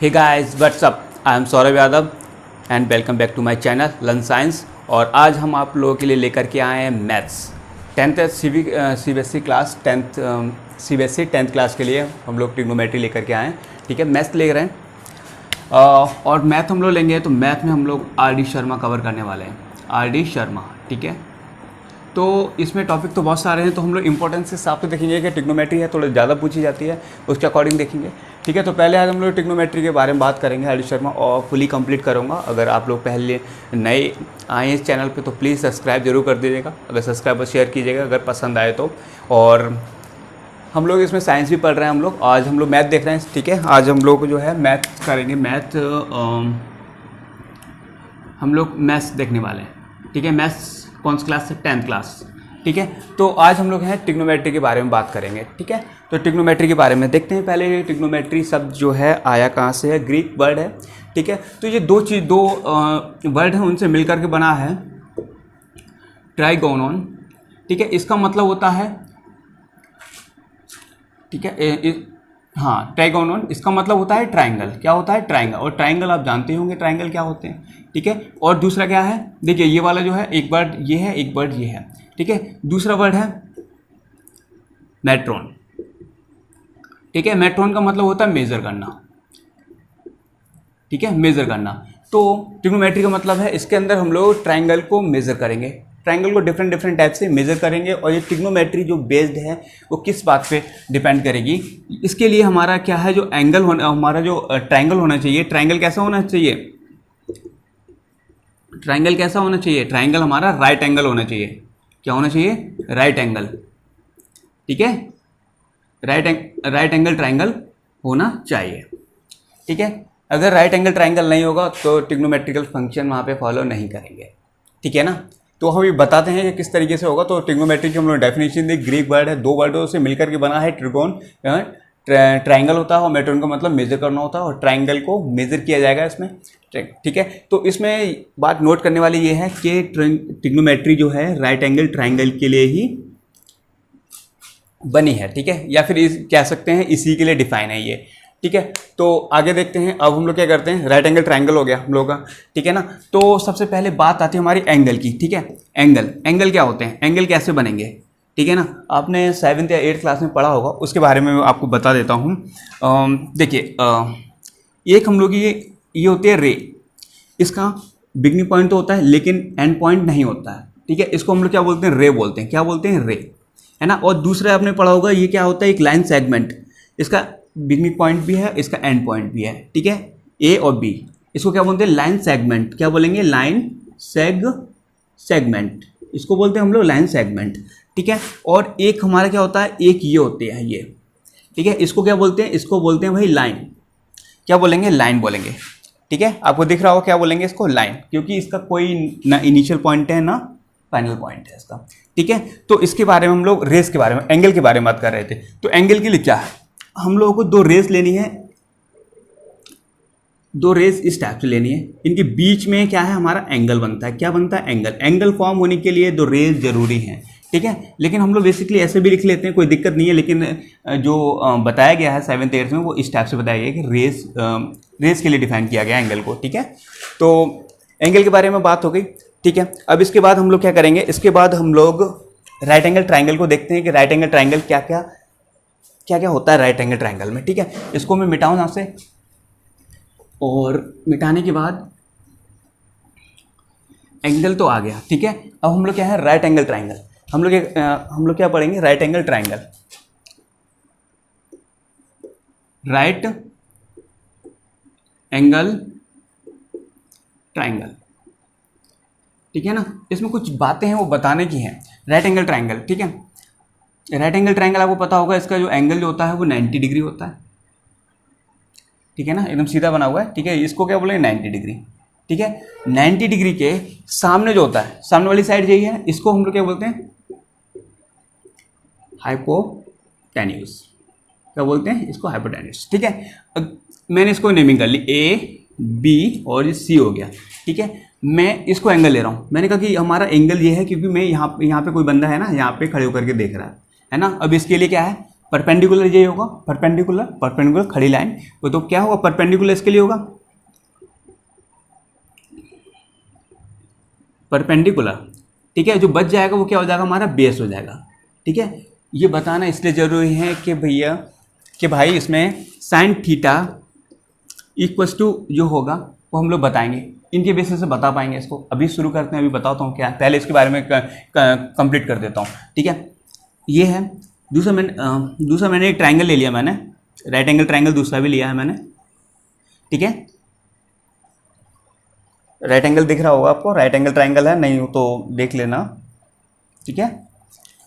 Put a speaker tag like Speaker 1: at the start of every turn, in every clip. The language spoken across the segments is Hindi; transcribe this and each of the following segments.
Speaker 1: Hey guys what's up, I am Saurabh Yadav and welcome back to my channel learn science. और आज हम आप लोगों के लिए लेकर के आए हैं maths 10th CBSE class 10th CBSE 10th class के लिए हम लोग ट्रिग्नोमेट्री लेकर के आए हैं। ठीक है, मैथ्स ले रहे हैं और मैथ हम लोग लेंगे तो मैथ में हम लोग RD शर्मा कवर करने वाले हैं। RD शर्मा, ठीक है। तो इसमें टॉपिक तो बहुत सारे हैं, तो हम लोग इंपॉर्टेंस के हिसाब से देखेंगे कि ट्रिग्नोमेट्री है थोड़ा ज़्यादा पूछी जाती है, उसके अकॉर्डिंग देखेंगे। ठीक है, तो पहले आज हम लोग ट्रिग्नोमेट्री के बारे में बात करेंगे RD शर्मा और फुली कंप्लीट करूँगा। अगर आप लोग पहले नए आए हैं इस चैनल पे तो प्लीज़ सब्सक्राइब जरूर कर दीजिएगा, अगर सब्सक्राइब और शेयर कीजिएगा अगर पसंद आए तो। और हम लोग इसमें साइंस भी पढ़ रहे हैं हम लोग, आज हम लोग मैथ देख रहे हैं। ठीक है, आज हम लोग जो है मैथ करेंगे, मैथ हम लोग मैथ्स देखने वाले हैं। ठीक है, मैथ्स कौन सी क्लास से? 10th class. ठीक है, तो आज हम लोग हैं ट्रिग्नोमेट्री के बारे में बात करेंगे। ठीक है, तो ट्रिग्नोमेट्री के बारे में देखते हैं। पहले ट्रिग्नोमेट्री शब्द जो है आया कहाँ से है? ग्रीक वर्ड है। ठीक है, तो ये दो वर्ड हैं, उनसे मिलकर के बना है ट्राइगोनोन। ठीक है, इसका मतलब होता है, ठीक है, हाँ ट्राइगोनोन, इसका मतलब होता है ट्राइंगल। क्या होता है? ट्राइंगल। और ट्राइंगल आप जानते होंगे ट्राइंगल क्या होते हैं। ठीक है, और दूसरा क्या है? देखिए ये वाला जो है एक वर्ड ये है, एक वर्ड ये है। ठीक है, दूसरा वर्ड है मेट्रोन। ठीक है, मेट्रोन का मतलब होता है मेजर करना। ठीक है, मेजर करना। तो ट्रिग्नोमेट्री का मतलब है इसके अंदर हम लोग ट्राइंगल को मेजर करेंगे, ट्राइंगल को डिफरेंट टाइप से मेजर करेंगे। और ये ट्रिग्नोमेट्री जो बेस्ड है वो किस बात पे डिपेंड करेगी? इसके लिए हमारा क्या है, जो एंगल होना, हमारा जो ट्राइंगल होना चाहिए, ट्राइंगल कैसा होना चाहिए? ट्राइंगल कैसा होना चाहिए? ट्राइंगल हमारा राइट एंगल होना चाहिए। क्या होना चाहिए? Right angle. ठीक है, राइट एंगल ट्राइंगल होना चाहिए। ठीक है, अगर राइट एंगल ट्राइंगल नहीं होगा तो ट्रिग्नोमेट्रिकल फंक्शन वहाँ पे फॉलो नहीं करेंगे। ठीक है ना, तो हम ये बताते हैं कि किस तरीके से होगा। तो ट्रिग्नोमेट्री की हम लोग डेफिनेशन दी, ग्रीक वर्ड है, दो वर्डों से मिलकर के बना है ट्रिगोन। ट्राइंगल होता है और मेट्रोन का मतलब मेजर करना होता है, और ट्राइंगल को मेजर किया जाएगा इसमें। ठीक है, तो इसमें बात नोट करने वाली ये है कि ट्रिग्नोमेट्री जो है राइट एंगल ट्राइंगल के लिए ही बनी है। ठीक है, या फिर कह सकते हैं इसी के लिए डिफाइन है ये। ठीक है, तो आगे देखते हैं। अब हम लोग क्या करते हैं, राइट एंगल ट्राइंगल हो गया हम लोग का। ठीक है ना, तो सबसे पहले बात आती है हमारी एंगल की। ठीक है, एंगल क्या होते हैं, एंगल कैसे बनेंगे? ठीक है ना, आपने 7th या 8th क्लास में पढ़ा होगा, उसके बारे में मैं आपको बता देता हूँ। देखिए एक हम लोग ये होती है रे, इसका बिगनिंग पॉइंट तो होता है लेकिन एंड पॉइंट नहीं होता है। ठीक है, इसको हम लोग क्या बोलते हैं? रे बोलते हैं। क्या बोलते हैं? रे, है ना। और दूसरा आपने पढ़ा होगा, ये क्या होता है? एक लाइन सेगमेंट, इसका बिगनिंग पॉइंट भी है, इसका एंड पॉइंट भी है। ठीक है, ए और बी, इसको क्या बोलते हैं? Line segment. क्या बोलेंगे? लाइन सेगमेंट, इसको बोलते हैं हम लोग लाइन सेगमेंट। ठीक है, और एक हमारा क्या होता है, एक ये होते हैं ये। ठीक है, इसको क्या बोलते हैं? इसको बोलते हैं भाई लाइन। क्या बोलेंगे? लाइन बोलेंगे। ठीक है, आपको दिख रहा होगा क्या बोलेंगे इसको? लाइन, क्योंकि इसका कोई ना इनिशियल पॉइंट है ना फाइनल पॉइंट है इसका। ठीक है, तो इसके बारे में हम लोग रेस के बारे में, एंगल के बारे में बात कर रहे थे। तो एंगल के लिए क्या है, हम लोगों को दो रेस लेनी है, दो रेस इस टाइप से लेनी है, इनके बीच में क्या है हमारा एंगल बनता है। क्या बनता है? एंगल। एंगल फॉर्म होने के लिए दो रेस जरूरी हैं। ठीक है, लेकिन हम लोग बेसिकली ऐसे भी लिख लेते हैं, कोई दिक्कत नहीं है। लेकिन जो बताया गया है 7th 8th में वो इस टाइप से बताया गया कि रेस के लिए डिफाइन किया गया एंगल को। ठीक है, तो एंगल के बारे में बात हो गई। ठीक है, अब इसके बाद हम लोग क्या करेंगे, इसके बाद हम लोग राइट एंगल ट्राइंगल को देखते हैं कि राइट एंगल ट्राइंगल क्या क्या होता है राइट एंगल ट्राइंगल में। ठीक है, इसको मैं मिटाऊं यहाँ से, और मिटाने के बाद एंगल तो आ गया। ठीक है, अब हम लोग क्या है, राइट एंगल ट्राइंगल। हम लोग क्या पढ़ेंगे? Right angle triangle. Right angle triangle. ठीक है ना, इसमें कुछ बातें हैं वो बताने की हैं। राइट एंगल ट्राइंगल, ठीक है, राइट एंगल ट्राइंगल आपको पता होगा, इसका जो एंगल जो होता है वो 90 डिग्री होता है। ठीक है ना, एकदम सीधा बना हुआ है। ठीक है, इसको क्या बोलेंगे? 90 डिग्री। ठीक है, 90 डिग्री के सामने जो होता है, सामने वाली साइड यही है, इसको हम लोग क्या बोलते हैं? हाइपोटेन्यूज। क्या बोलते हैं इसको? हाइपोटेन्यूज। ठीक है, मैंने इसको नेमिंग कर ली, ए बी और ये सी हो गया। ठीक है, मैं इसको एंगल ले रहा हूँ, मैंने कहा कि हमारा एंगल ये है क्योंकि मैं यहाँ पे कोई बंदा है ना, यहाँ पे खड़े होकर के देख रहा है ना। अब इसके लिए क्या है, परपेंडिकुलर ये होगा, परपेंडिकुलर खड़ी लाइन, वो तो क्या होगा परपेंडिकुलर इसके लिए होगा परपेंडिकुलर, ठीक है। जो बच जाएगा वो क्या हो जाएगा हमारा बेस हो जाएगा, ठीक है। ये बताना इसलिए ज़रूरी है कि भैया कि भाई इसमें साइन थीटा इक्वल्स टू जो होगा वो हम लोग बताएंगे, इनके बेसिस से बता पाएंगे इसको। अभी शुरू करते हैं, अभी बताता हूँ क्या है, पहले इसके बारे में कंप्लीट कर देता हूँ, ठीक है। ये है दूसरा मैंने एक ट्राइंगल ले लिया मैंने, राइट एंगल ट्राइंगल दूसरा भी लिया है मैंने, ठीक है। राइट एंगल दिख रहा होगा आपको, राइट एंगल ट्राइंगल है, नहीं हो तो देख लेना, ठीक है।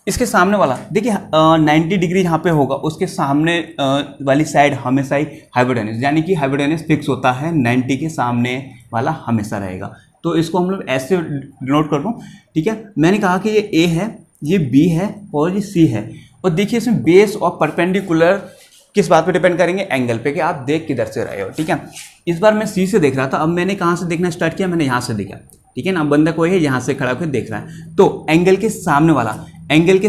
Speaker 1: इसके सामने वाला देखिए 90 डिग्री यहाँ पे होगा, उसके सामने वाली साइड हमेशा ही हाइपोटेन्यूस, यानी कि हाइपोटेन्यूस फिक्स होता है 90 के सामने वाला हमेशा रहेगा। तो इसको हम लोग ऐसे डिनोट कर दूँ, ठीक है। मैंने कहा कि ये ए है, ये बी है और ये सी है। और देखिए इसमें बेस और परपेंडिकुलर किस बात पे डिपेंड करेंगे, एंगल पे, कि आप देख किधर से रहे हो, ठीक है। इस बार मैं सी से देख रहा था, अब मैंने कहाँ से देखना स्टार्ट किया, मैंने यहाँ से देखा, ठीक है ना। बंदा कोई है यहाँ से खड़ा होकर देख रहा है, तो एंगल के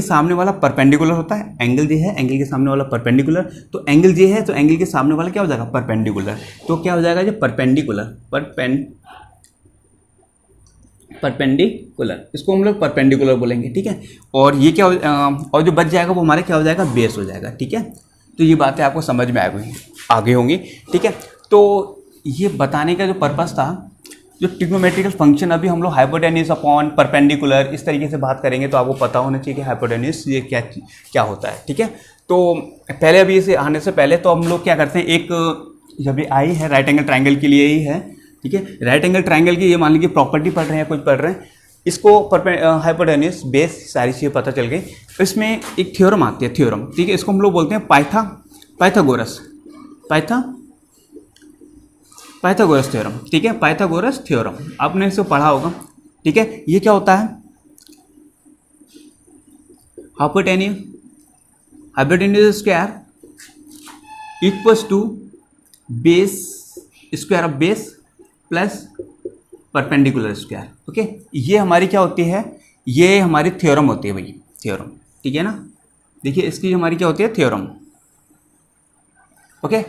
Speaker 1: सामने वाला परपेंडिकुलर होता है, एंगल ये है, एंगल के सामने वाला परपेंडिकुलर, तो एंगल ये है तो एंगल के सामने वाला क्या हो जाएगा परपेंडिकुलर, तो क्या हो जाएगा ये परपेंडिकुलर, इसको हम लोग परपेंडिकुलर बोलेंगे, ठीक है। और ये क्या और जो बच जाएगा वो हमारे क्या हो जाएगा बेस हो जाएगा, ठीक है। तो ये बातें आपको समझ में आगे होंगी, ठीक है। तो ये बताने का जो पर्पस था, जो ट्रिग्नोमेट्रिकल फंक्शन अभी हम लोग हाइपोटेन्यूस अपॉन परपेंडिकुलर इस तरीके से बात करेंगे, तो आपको पता होना चाहिए कि हाइपोटेन्यूस ये क्या होता है, ठीक है। तो पहले अभी इसे आने से पहले तो हम लोग क्या करते हैं, एक जब ये आई है राइट एंगल ट्राइंगल के लिए ही है, ठीक है। राइट एंगल ट्राइंगल की ये मान लीजिए प्रॉपर्टी पढ़ रहे हैं, कुछ पढ़ रहे हैं, इसको हाइपोटेन्यूस बेस सारी चीज़ें पता चल गई। इसमें एक थ्योरम आती है, थ्योरम, ठीक है। इसको हम लोग बोलते हैं पाइथागोरस थ्योरम, ठीक है। पाइथागोरस थ्योरम आपने इसको पढ़ा होगा, ठीक है। ये क्या होता है, hypotenuse square equals to base square of base plus perpendicular square, okay. ये हमारी क्या होती है, ये हमारी थ्योरम होती है भाई, थ्योरम, ठीक है ना। देखिए इसकी हमारी क्या होती है थ्योरम, ओके।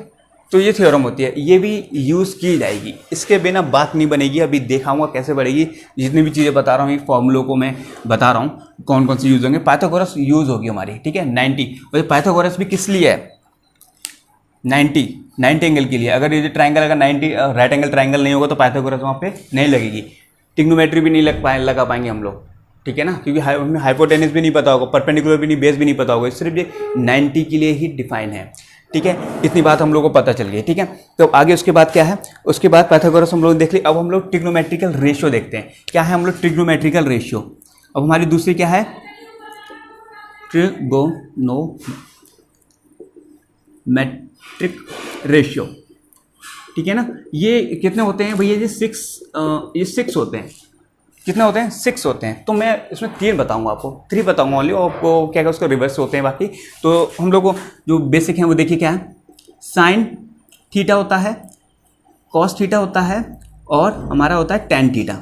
Speaker 1: तो ये थ्योरम होती है, ये भी यूज़ की जाएगी, इसके बिना बात नहीं बनेगी। अभी दिखाऊंगा कैसे बढ़ेगी, जितनी भी चीज़ें बता रहा हूँ, एक फॉर्मूलों को मैं बता रहा हूँ कौन कौन सी यूज़ होंगे। पाइथागोरस यूज़ होगी हमारी, ठीक है। 90 और पाइथागोरस भी किस लिए है, 90 एंगल के लिए। अगर ये ट्राइंगल अगर 90 राइट एंगल ट्राइंगल नहीं होगा तो पाइथागोरस वहाँ पे नहीं लगेगी, ट्रिग्नोमेट्री भी नहीं लगा पाएंगे हम लोग, ठीक है ना, क्योंकि हमें हाइपोटेन्यूस भी नहीं पता होगा, परपेंडिकुलर भी नहीं, बेस भी नहीं पता होगा, सिर्फ ये 90 के लिए ही डिफाइन है, ठीक है। इतनी बात हम लोग को पता चल गई, ठीक है। तो आगे उसके बाद क्या है, उसके बाद पाइथागोरस हम लोग देख ली। अब हम लोग ट्रिग्नोमेट्रिकल रेशियो देखते हैं, क्या है हम लोग ट्रिग्नोमेट्रिकल रेशियो। अब हमारी दूसरी क्या है, ट्रिग्नोमेट्रिक रेशियो, ठीक है ना। ये कितने होते हैं भैया, ये 6 होते हैं। कितने होते हैं, 6 होते हैं। तो मैं इसमें 3 बताऊंगा आपको, 3 बताऊंगा ओनली, और आपको क्या क्या उसका रिवर्स होते हैं बाकी। तो हम लोग को जो बेसिक है वो देखिए क्या है, साइन थीटा होता है, कॉस थीटा होता है, और हमारा होता है टेन थीटा,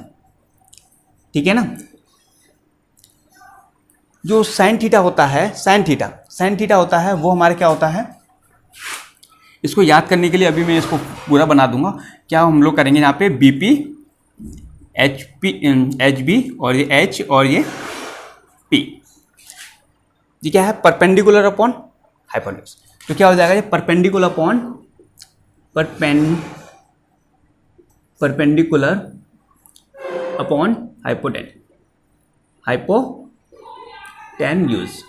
Speaker 1: ठीक है ना। जो साइन थीटा होता है, साइन थीटा होता है, वो हमारे क्या होता है, इसको याद करने के लिए अभी मैं इसको पूरा बना दूंगा। क्या हम लोग करेंगे यहाँ पे बीपी एच बी और ये एच और ये पी, ये क्या है परपेंडिकुलर अपॉन हाइपोटेन्यूस। तो क्या हो जाएगा, ये परपेंडिकुलर अपॉन हाइपोटेन्यूस,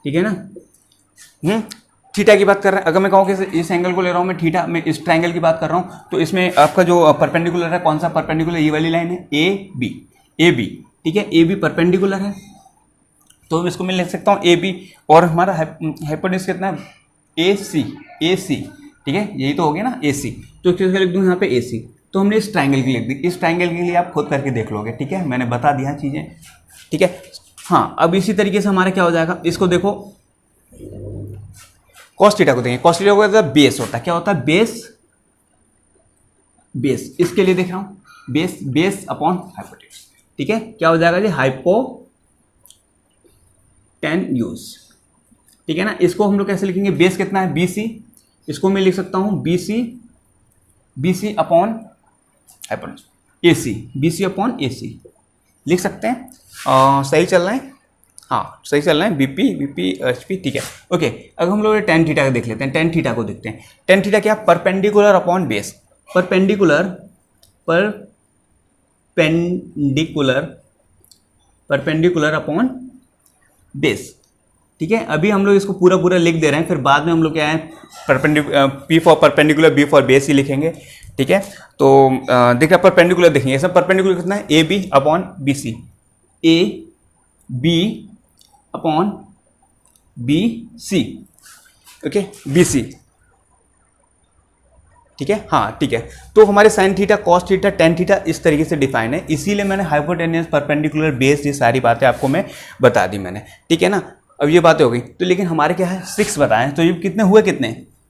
Speaker 1: ठीक है ना। थीटा की बात कर रहे हैं, अगर मैं कहूँ कि इस एंगल को ले रहा हूँ मैं थीटा, मैं इस ट्रायंगल की बात कर रहा हूँ, तो इसमें आपका जो परपेंडिकुलर है, कौन सा परपेंडिकुलर, ये वाली लाइन है ए बी, ठीक है। ए बी परपेंडिकुलर है, तो इसको मैं लिख सकता हूँ ए बी, और हमारा हाइपोटेन्यूस कितना है ए सी, ठीक है, यही तो हो गया ना ए सी। तो इसको लिख दूँ यहाँ पे ए सी। तो हमने इस ट्रायंगल की लिख दी, इस ट्रायंगल के लिए आप खुद करके देख लोगे, ठीक है, मैंने बता दिया चीज़ें, ठीक है। हाँ, अब इसी तरीके से हमारा क्या हो जाएगा, इसको देखो कॉस थीटा को देंगे, कॉस थीटा को बेस होता है, क्या होता है बेस, इसके लिए देख रहा हूँ बेस अपॉन हाइपोटेन्यूस, ठीक है। क्या हो जाएगा जी, हाइपोटेन्यूस, ठीक है ना। इसको हम लोग कैसे लिखेंगे, बेस कितना है BC, इसको मैं लिख सकता हूँ BC upon AC, BC upon AC लिख सकते हैं। सही चल रहा है, हाँ सही चल रहा है, BP HP, ठीक है ओके। अब हम लोग टेन थीटा का देख लेते हैं, टेन थीटा को देखते हैं। टेन थीटा क्या, perpendicular upon base, perpendicular upon base, ठीक है। अभी हम लोग इसको पूरा लिख दे रहे हैं, फिर बाद में हम लोग क्या है P for perpendicular, B for base ही लिखेंगे, ठीक है। तो देखिए परपेंडिकुलर देखेंगे, सब परपेंडिकुलर कितना है, AB upon BC, AB upon BC, okay BC, ठीक है, हाँ ठीक है। तो हमारे sine theta, cos theta, tan theta इस तरीके से डिफाइन है, इसीलिए मैंने हाइपोटेन्यूस, परपेंडिकुलर, बेस, ये सारी बातें आपको मैं बता दी मैंने, ठीक है ना। अब ये बातें हो गई, तो लेकिन हमारे क्या है 6 बताएं, तो ये कितने हुए, कितने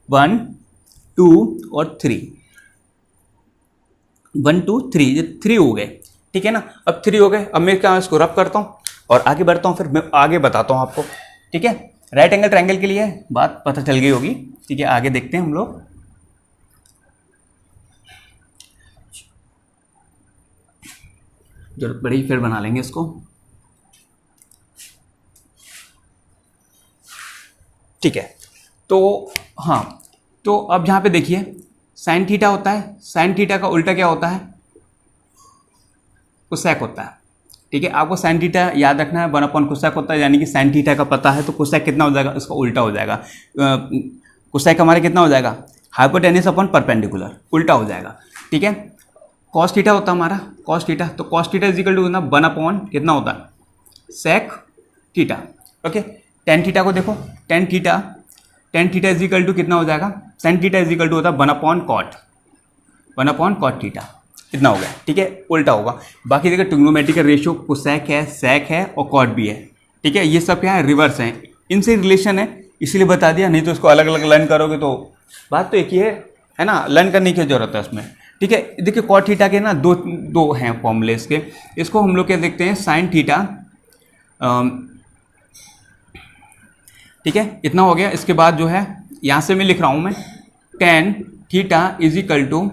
Speaker 1: 1 2 और 3, 1 2 3, ये 3 हो गए, ठीक है ना। अब 3 हो गए, अब मैं क्या इसको रब करता हूँ और आगे बढ़ता हूँ, फिर मैं आगे बताता हूँ आपको, ठीक है। राइट एंगल ट्रायंगल के लिए बात पता चल गई होगी, ठीक है। आगे देखते हैं हम लोग, जरूरत पड़ी फिर बना लेंगे इसको, ठीक है। तो हाँ, तो अब यहाँ पे देखिए साइन थीटा होता है, साइन थीटा का उल्टा क्या होता है, कोसेक होता है, ठीक है। आपको साइन थीटा याद रखना है, 1 अपॉन कोसेक होता है, यानी कि साइन थीटा का पता है तो कोसेक कितना हो जाएगा, इसका उल्टा हो जाएगा। कोसेक हमारे कितना हो जाएगा, हाइपोटेन्यूस अपॉन परपेंडिकुलर, उल्टा हो जाएगा, ठीक है। कॉस थीटा होता है हमारा, कॉस थीटा, तो cos theta is equal to 1 upon कितना होता है, sec theta, okay. Tan theta को देखो, tan theta is equal to कितना हो जाएगा, sine theta is equal to होता है 1 अपॉन कॉट थीटा, कितना हो गया, ठीक है, उल्टा होगा। बाकी देखिए ट्रिग्नोमेट्रिक रेशियो कोसेक है, सेक है और कॉट भी है, ठीक है। ये सब क्या है, रिवर्स हैं, इनसे रिलेशन है, इसलिए बता दिया, नहीं तो इसको अलग अलग लर्न करोगे तो बात तो एक ही है ना, लर्न करने की जरूरत है उसमें, ठीक है। देखिए कॉट थीटा के ना दो हैं फॉर्मूले इसके, इसको हम लोग क्या देखते हैं, साइन थीटा, ठीक है, इतना हो गया। इसके बाद जो है यहाँ से मैं लिख रहा हूँ मैं tan theta is equal to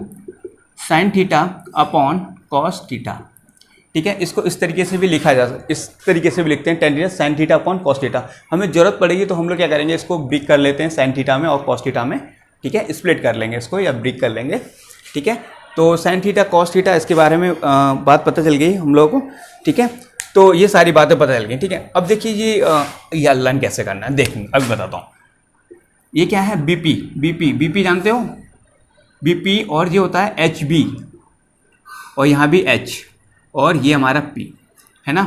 Speaker 1: sine theta upon cos theta, ठीक है। इसको इस तरीके से भी लिखा जा सकता है, इस तरीके से भी लिखते हैं, tan theta sine theta upon cos theta. हमें जरूरत पड़ेगी तो हम लोग क्या करेंगे, इसको ब्रेक कर लेते हैं साइन थीटा में और कॉस थीटा में, ठीक है, स्प्लिट कर लेंगे इसको या ब्रेक कर लेंगे, ठीक है। तो साइन थीटा कॉस थीटा इसके बारे में बात पता चल गई हम लोगों को, ठीक है। तो ये सारी बातें पता चल गई, ठीक है। अब देखिए ये लर्न कैसे करना है, देखेंगे अभी बताता हूँ। ये क्या है, बीपी जानते हो, बीपी, और ये होता है HB, और यहाँ भी H, और ये हमारा P है ना।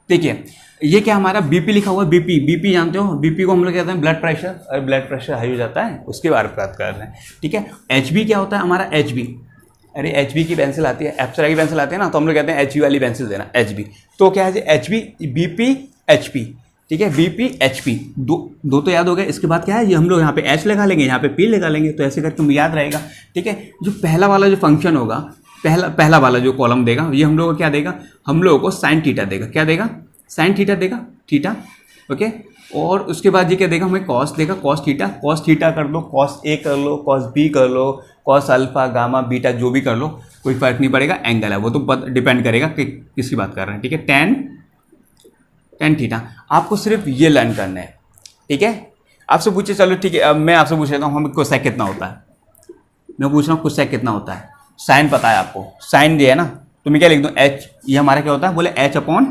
Speaker 1: देखिए ये क्या हमारा बीपी लिखा हुआ है, बीपी जानते हो, बीपी को हम लोग कहते हैं ब्लड प्रेशर, और ब्लड प्रेशर हाई हो जाता है उसके बारे में बात कर रहे हैं, ठीक है। HB क्या होता है हमारा, HB, अरे HB की पेंसिल आती है, एप्सरा की पेंसिल आती है ना, तो हम लोग कहते हैं HB वाली पेंसिल देना, HB। तो क्या है HB, BP HP, ठीक है, BP HP, दो तो याद हो गए। इसके बाद क्या है, ये हम लोग यहाँ पे H लगा लेंगे, यहाँ पे P लगा लेंगे, तो ऐसे करके तुम्हें याद रहेगा, ठीक है। जो पहला वाला जो फंक्शन होगा, पहला वाला जो कॉलम देगा, ये हम लोग को क्या देगा, हम लोगों को साइन थीटा देगा, क्या देगा, साइन थीटा देगा, थीटा, ओके। और उसके बाद ये क्या देगा, हमें कॉस देगा, कॉस थीटा कर लो, कॉस A कर लो, कॉस B कर लो, कॉस अल्फा गामा बीटा जो भी कर लो, कोई फर्क नहीं पड़ेगा, एंगल है वो तो डिपेंड करेगा कि किसकी बात कर रहे हैं, ठीक है। टेन थीटा आपको सिर्फ ये लर्न करना है, ठीक है। आपसे पूछे, चलो ठीक है, अब मैं आपसे पूछ लेता हूँ, हमें कोसेक कितना होता है, मैं पूछ रहा हूँ कोसेक कितना होता है। साइन पता है आपको, साइन दिया है ना, तो मैं क्या लिख दूँ, H, ये हमारा क्या होता है, बोले H अपॉन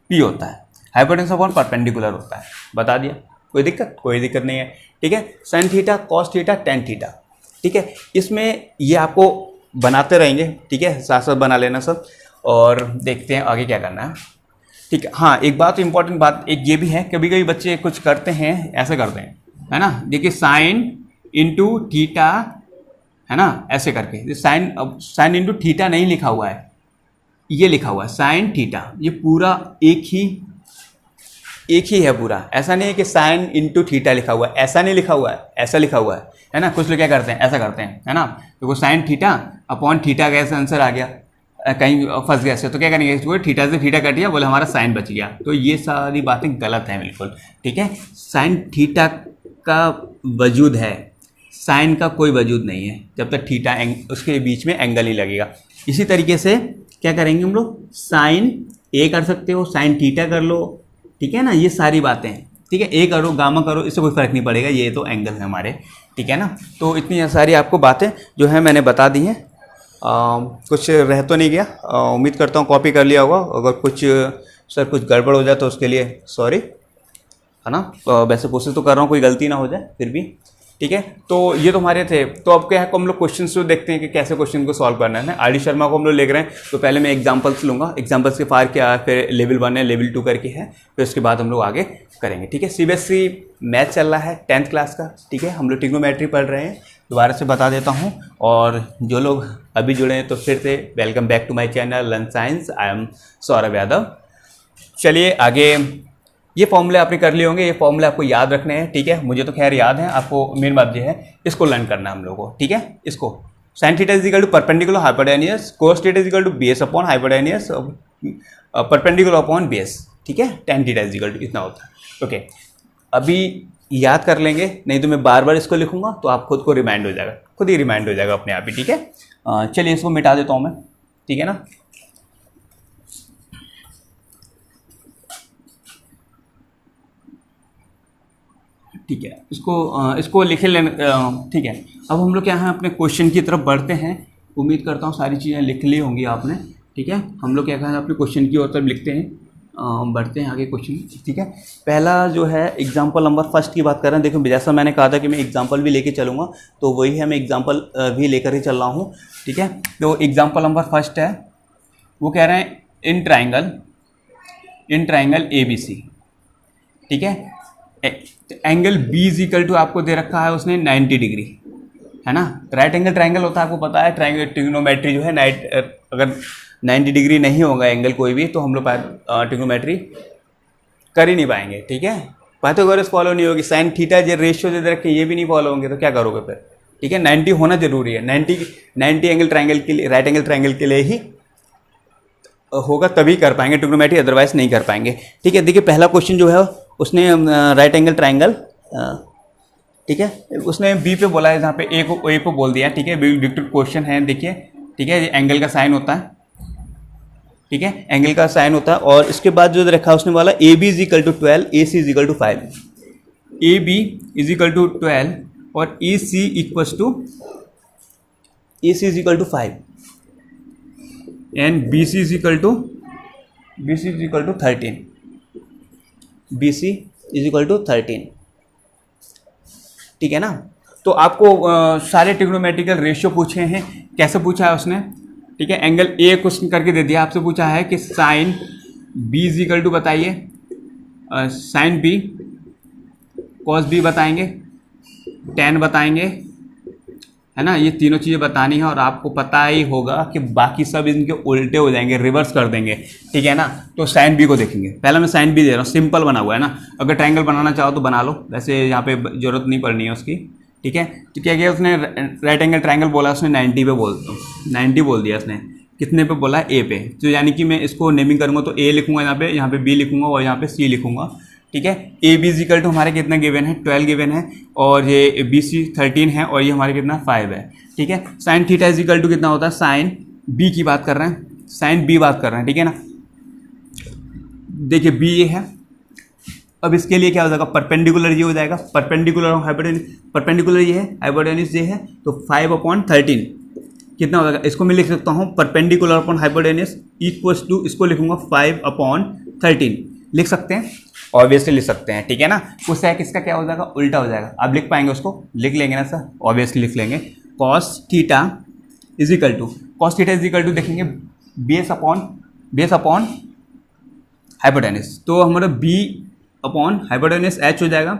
Speaker 1: P होता है, हाइपोटेन्यूस अपॉन परपेंडिकुलर होता है, बता दिया, कोई दिक्कत नहीं है, ठीक है। Sine theta, cos theta, tan theta, ठीक है। इसमें ये आपको बनाते रहेंगे, ठीक है, साथ साथ बना लेना सब, और देखते हैं आगे क्या करना है, ठीक है। हाँ एक बात इंपॉर्टेंट बात एक ये भी है, कभी कभी बच्चे कुछ करते हैं, ऐसे करते हैं, है ना, देखिए साइन इंटू थीटा, है ना, ऐसे करके, साइन इंटू थीटा नहीं लिखा हुआ है, ये लिखा हुआ है साइन थीटा, ये पूरा एक ही है पूरा, ऐसा नहीं है कि साइन इंटू थीटा लिखा हुआ है, ऐसा नहीं लिखा हुआ है, ऐसा लिखा हुआ है, है ना। कुछ लोग क्या करते हैं, ऐसा करते हैं, है ना, तो वो साइन थीटा अपॉन थीटा का ऐसा आंसर आ गया, कहीं फंस गया तो क्या करेंगे, इसको थीटा से थीटा कट गया, बोले हमारा साइन बच गया। तो ये सारी बातें गलत हैं बिल्कुल, ठीक है। साइन थीटा का वजूद है, साइन का कोई वजूद नहीं है जब तक थीटा उसके बीच में एंगल ही लगेगा। इसी तरीके से क्या करेंगे हम लोग, साइन ए कर सकते हो, साइन थीटा कर लो, ठीक है ना, ये सारी बातें हैं, ठीक है। ए करो, गामा करो, इससे कोई फ़र्क नहीं पड़ेगा, ये तो एंगल है हमारे, ठीक है ना। तो इतनी सारी आपको बातें जो है मैंने बता दी हैं। कुछ रह तो नहीं गया, उम्मीद करता हूँ कॉपी कर लिया होगा। अगर कुछ सर कुछ गड़बड़ हो जाए तो उसके लिए सॉरी, है ना। वैसे कोशिश तो कर रहा हूँ कोई गलती ना हो जाए फिर भी, ठीक है। तो ये तो हमारे थे। तो अब क्या है, हम लोग क्वेश्चन तो देखते हैं कि कैसे क्वेश्चन को सॉल्व करना है। आर डी शर्मा को हम लोग लिख रहे हैं, तो पहले मैं एग्जांपल्स लूँगा, एग्जांपल्स के पार क्या, फिर लेवल 1 है, लेवल 2 करके है, फिर उसके बाद हम लोग आगे करेंगे, ठीक है। सीबीएसई मैथ चल रहा है 10th क्लास का, ठीक है। हम लोग ट्रिग्नोमेट्री पढ़ रहे हैं, दोबारा से बता देता हूँ। और जो लोग अभी जुड़े हैं तो फिर से welcome back to my channel learn science. I am Saurabh Yadav. चलिए आगे, ये फॉर्मूले आपने कर लिए होंगे, ये फॉर्मूले आपको याद रखने हैं, ठीक है। मुझे तो खैर याद है, आपको मेन बात ये है इसको लर्न करना है हम लोगों को, ठीक है। इसको sine theta is equal to perpendicular hypotenuse, cos theta is equal to base upon hypotenuse perpendicular upon base, ठीक है। tan theta is equal to इतना होता है, ओके। अभी याद कर लेंगे, नहीं तो मैं बार बार इसको लिखूंगा तो आप खुद को रिमाइंड हो जाएगा, खुद ही रिमाइंड हो जाएगा अपने आप ही, ठीक है। चलिए इसको मिटा देता हूँ मैं, ठीक है ना। ठीक है, इसको लिखे लेने, ठीक है। अब हम लोग क्या है, अपने क्वेश्चन की तरफ बढ़ते हैं। उम्मीद करता हूँ सारी चीज़ें लिख ली होंगी आपने, ठीक है। हम लोग क्या कहें, अपने क्वेश्चन की ओर तरफ लिखते हैं, बढ़ते हैं आगे क्वेश्चन, ठीक है। पहला जो है एग्जाम्पल नंबर फर्स्ट की बात कर रहे हैं। देखो जैसा मैंने कहा था कि मैं एग्जाम्पल भी लेके चलूँगा, तो वही है, मैं एग्जाम्पल भी लेकर ही चल रहा हूँ, ठीक है। तो एग्जाम्पल नंबर फर्स्ट है, वो कह रहे हैं इन ट्राइंगल ABC, ठीक है। Angle B is equal to आपको दे रखा है उसने 90 डिग्री, है ना। राइट एंगल ट्राइंगल होता है, आपको पता है। ट्राइंगल ट्रिग्नोमेट्री जो है अगर 90 डिग्री नहीं होगा एंगल कोई भी, तो हम लोग ट्रिग्नोमेट्री कर ही नहीं पाएंगे, ठीक है। पाइथागोरस फॉलो नहीं होगी, साइन थीटा जो रेशियो दे रखे ये भी नहीं फॉलो होंगे, तो क्या करोगे फिर, ठीक है। 90 होना जरूरी है, 90 एंगल ट्राइंगल के लिए, राइट एंगल ट्राइंगल के लिए ही होगा, तभी कर पाएंगे ट्रिग्नोमेट्री, अदरवाइज नहीं कर पाएंगे, ठीक है। देखिए पहला क्वेश्चन जो है उसने राइट एंगल ट्राइंगल, ठीक है, उसने बी पे बोला है, जहाँ पे ए को बोल दिया, ठीक है। डिक्टेड क्वेश्चन है, देखिए, ठीक है। एंगल का साइन होता है, ठीक है, एंगल का साइन होता है। और इसके बाद जो रखा उसने बोला A B is equal to 12, A C is equal to 5, A B is equal to 12 और A C is equal to 5 and B C is equal to 13, B C is equal to 13, ठीक है ना। तो आपको सारे ट्रिग्नोमेट्रिकल रेशियो पूछे हैं, कैसे पूछा है उसने, ठीक है। एंगल ए क्वेश्चन करके दे दिया, आपसे पूछा है कि sine B is equal to बताइए, साइन बी, कॉस बी बताएंगे, tan बताएंगे, है ना। ये तीनों चीज़ें बतानी है और आपको पता ही होगा कि बाकी सब इनके उल्टे हो जाएंगे, रिवर्स कर देंगे, ठीक है ना। तो साइन बी को देखेंगे, पहले मैं साइन बी दे रहा हूँ, सिंपल बना हुआ है ना। अगर ट्रायंगल बनाना चाहो तो बना लो, वैसे यहाँ पे जरूरत नहीं पड़नी है उसकी, ठीक है। तो क्या किया उसने, राइट एंगल ट्रायंगल बोला उसने 90 पे 90 बोल दिया उसने, कितने पे बोला, ए पे। तो यानी कि मैं इसको नेमिंग करूँगा तो ए लिखूँगा यहाँ पे बी लिखूँगा और यहाँ पे सी लिखूँगा, ठीक है। A B is equal to हमारे कितना गिवन है, 12 गिवन है, और ये बी सी 13 है, और ये हमारे कितना 5 है, ठीक है। Sine theta is equal to कितना होता है, साइन बी की बात कर रहे हैं, साइन बी बात कर रहे हैं, ठीक है ना। देखिए बी ये है, अब इसके लिए क्या हो जाएगा, परपेंडिकुलर ये हो जाएगा, परपेंडिकुलर हाइपोटेन्यूस, परपेंडिकुलर ये है, हाइपोटेन्यूस ये है, तो 5/13 कितना हो जाएगा। इसको मैं लिख सकता हूँ perpendicular upon hypotenuse equals to, इसको लिखूंगा 5/13, लिख सकते हैं, ऑब्वियसली लिख सकते हैं, ठीक है ना। उससे किसका क्या हो जाएगा, उल्टा हो जाएगा। आप लिख पाएंगे उसको, लिख लेंगे ना सर, ऑब्वियसली लिख लेंगे। Cos theta is equal to देखेंगे बेस अपॉन हाइपोटेन्यूस, तो हमारा बी अपॉन हाइपोटेन्यूस एच हो जाएगा।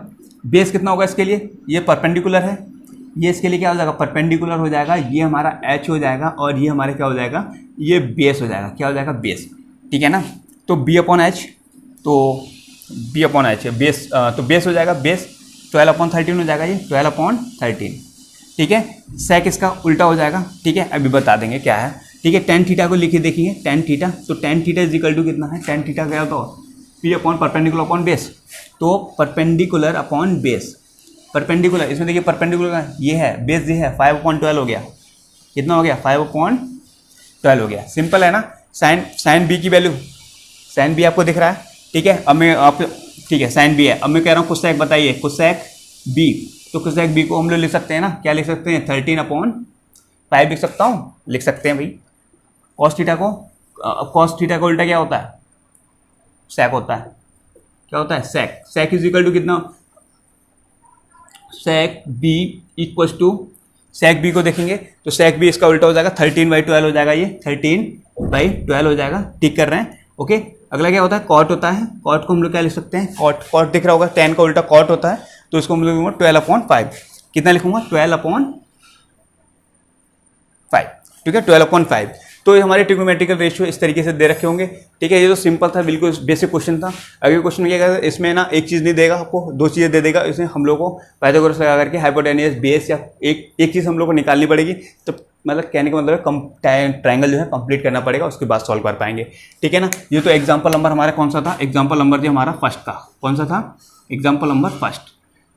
Speaker 1: बेस कितना होगा इसके लिए, ये परपेंडिकुलर है, ये इसके लिए क्या हो जाएगा, परपेंडिकुलर हो जाएगा, ये हमारा एच हो जाएगा, और ये हमारे क्या हो जाएगा, ये बेस हो जाएगा, क्या हो जाएगा, बेस, ठीक है ना। तो बी अपॉन एच, तो बी अपॉन एच बेस, तो बेस हो जाएगा, बेस 12/13 हो जाएगा, ये 12/13, ठीक है। सेक इसका उल्टा हो जाएगा, ठीक है, अभी बता देंगे क्या है, ठीक है। टेन थीटा को लिखे देखेंगे, टेन थीटा, तो tan theta is equal to कितना है, टेन थीटा क्या होता है, P upon perpendicular upon base, तो परपेंडिकुलर अपॉन बेस, परपेंडिकुलर, इसमें देखिए परपेंडिकुलर ये है, बेस ये है, 5/12 हो गया, कितना हो गया, 5/12 हो गया, सिंपल है ना। साइन बी की वैल्यू, साइन बी आपको दिख रहा है, ठीक है। अब मैं आप, ठीक है, साइन बी है, अब मैं कह रहा हूँ कोसेक बताइए, कोसेक बी, तो कोसेक बी को हम लोग लिख सकते हैं ना, क्या लिख सकते हैं, 13/5 लिख सकता हूँ, लिख सकते हैं भाई। कॉस थीटा को, कॉस थीटा का उल्टा क्या होता है, सेक होता है, क्या होता है, sec, sec is equal to कितना, sec B equal to, sec B को देखेंगे तो सेक बी इसका उल्टा हो जाएगा, 13/12 हो जाएगा, ये 13/12 हो जाएगा, ठीक कर रहे हैं, ओके। अगला क्या होता है, कॉट होता है, कॉट को हम लोग क्या लिख सकते हैं, कॉट, कॉट दिख रहा होगा, 10 का उल्टा कॉट होता है, तो इसको हम लोग लिखूंगा 12/5, कितना लिखूंगा, 12/5, ठीक है, 12/5। तो ये हमारे ट्रिग्नोमेट्रिकल रेशियो इस तरीके से दे रखे होंगे, ठीक है। ये तो सिंपल था, बिल्कुल बेसिक क्वेश्चन था। अगले क्वेश्चन में क्या कहता है, इसमें ना एक चीज़ नहीं देगा आपको, दो चीज़ें दे देगा, इसमें हम लोग को पाइथागोरस लगा करके हाइपोटेनियस बेस या एक चीज़ हम लोग को निकालनी पड़ेगी, तो मतलब कहने का मतलब है ट्रायंगल जो है कंप्लीट करना पड़ेगा, उसके बाद सॉल्व कर पाएंगे, ठीक है ना। ये तो एग्जाम्पल नंबर हमारा कौन सा था, एग्जाम्पल नंबर जो हमारा फर्स्ट था, कौन सा था, एग्जाम्पल नंबर फर्स्ट,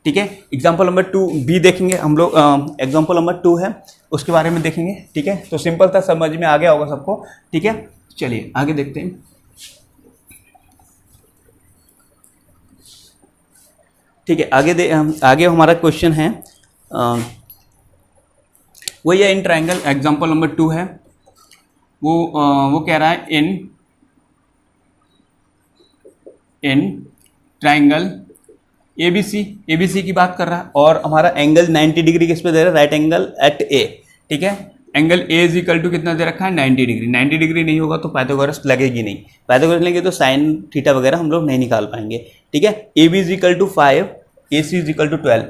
Speaker 1: ठीक है। एग्जाम्पल नंबर 2 बी देखेंगे हम लोग, एग्जाम्पल नंबर 2 है, उसके बारे में देखेंगे, ठीक है। तो सिंपल था, समझ में आ गया होगा सबको, ठीक है। चलिए आगे देखते हैं, ठीक है। आगे हमारा क्वेश्चन है, वही है इन ट्रायंगल, एग्जाम्पल नंबर 2 है, वो कह रहा है इन ट्रायंगल ABC की बात कर रहा है, और हमारा एंगल 90 डिग्री किस पे दे रहा है, राइट एंगल एट ए, ठीक है। Angle A is equal to कितना दे रखा है, 90 डिग्री, 90 डिग्री नहीं होगा तो पाइथागोरस लगेगी नहीं, पाइथागोरस लेंगे तो साइन थीटा वगैरह हम लोग नहीं निकाल पाएंगे, ठीक है। A B is equal to 5, A C is equal to 12,